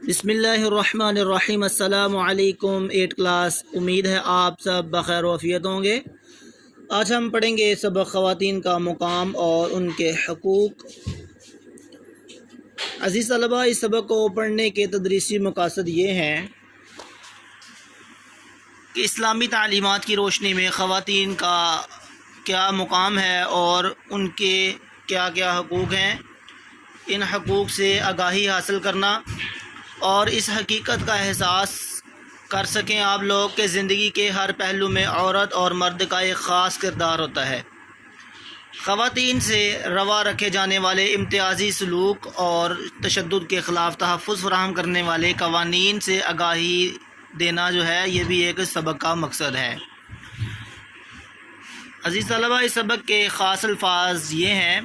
بسم اللہ الرحمن الرحیم۔ السلام علیکم 8 کلاس، امید ہے آپ سب بخیر و عافیت ہوں گے۔ آج ہم پڑھیں گے سبق خواتین کا مقام اور ان کے حقوق۔ عزیز طلبہ، اس سبق کو پڑھنے کے تدریسی مقاصد یہ ہیں کہ اسلامی تعلیمات کی روشنی میں خواتین کا کیا مقام ہے اور ان کے کیا کیا حقوق ہیں، ان حقوق سے آگاہی حاصل کرنا اور اس حقیقت کا احساس کر سکیں آپ لوگ کہ زندگی کے ہر پہلو میں عورت اور مرد کا ایک خاص کردار ہوتا ہے۔ خواتین سے روا رکھے جانے والے امتیازی سلوک اور تشدد کے خلاف تحفظ فراہم کرنے والے قوانین سے آگاہی دینا جو ہے یہ بھی ایک سبق کا مقصد ہے۔ عزیز طلبہ، اس سبق کے خاص الفاظ یہ ہیں: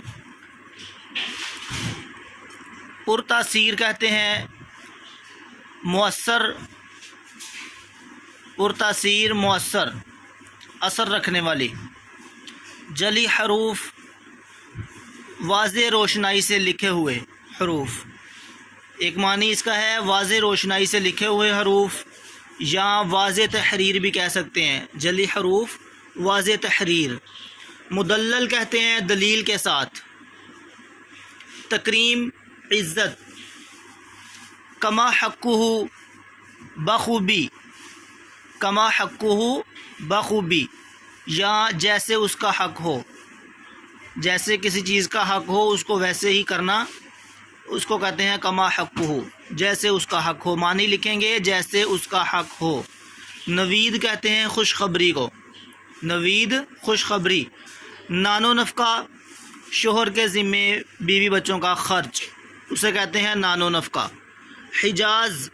پرتاثیر کہتے ہیں مؤثر، پرتاثیر مؤثر، اثر رکھنے والی۔ جلی حروف، واضح روشنائی سے لکھے ہوئے حروف، ایک معنی اس کا ہے واضح روشنائی سے لکھے ہوئے حروف، یا واضح تحریر بھی کہہ سکتے ہیں۔ جلی حروف، واضح تحریر۔ مدلل کہتے ہیں دلیل کے ساتھ۔ تکریم، عزت۔ کما حقہ، بخوبی، کما حقہ بخوبی، یا جیسے اس کا حق ہو، جیسے کسی چیز کا حق ہو اس کو ویسے ہی کرنا، اس کو کہتے ہیں کما حقہ، جیسے اس کا حق ہو۔ معنی لکھیں گے جیسے اس کا حق ہو۔ نوید کہتے ہیں خوشخبری کو، نوید خوشخبری۔ نان و نفقہ، شوہر کے ذمے بیوی بچوں کا خرچ، اسے کہتے ہیں نان و نفقہ۔ حجاز،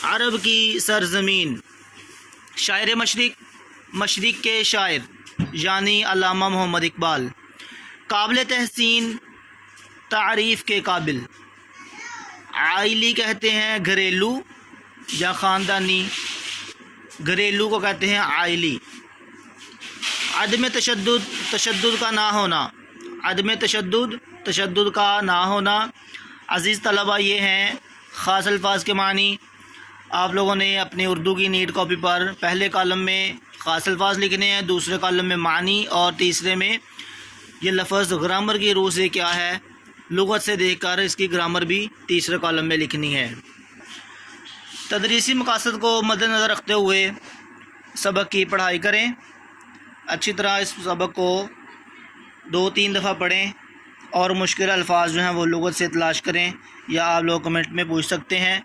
عرب کی سرزمین۔ شاعر مشرق، مشرق کے شاعر یعنی علامہ محمد اقبال۔ قابل تحسین، تعریف کے قابل۔ عائلی کہتے ہیں گھریلو یا خاندانی، گھریلو کو کہتے ہیں عائلی۔ عدم تشدد، تشدد کا نہ ہونا، عدم تشدد، تشدد کا نہ ہونا۔ عزیز طلبہ، یہ ہیں خاص الفاظ کے معنی۔ آپ لوگوں نے اپنی اردو کی نیٹ کاپی پر پہلے کالم میں خاص الفاظ لکھنے ہیں، دوسرے کالم میں معنی، اور تیسرے میں یہ لفظ گرامر کی روح سے کیا ہے، لغت سے دیکھ کر اس کی گرامر بھی تیسرے کالم میں لکھنی ہے۔ تدریسی مقاصد کو مد نظر رکھتے ہوئے سبق کی پڑھائی کریں، اچھی طرح اس سبق کو 2-3 دفعہ پڑھیں، اور مشکل الفاظ جو ہیں وہ لغت سے تلاش کریں، یا آپ لوگ کمنٹ میں پوچھ سکتے ہیں،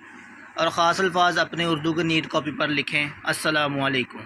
اور خاص الفاظ اپنے اردو کی نیٹ کاپی پر لکھیں۔ السلام علیکم۔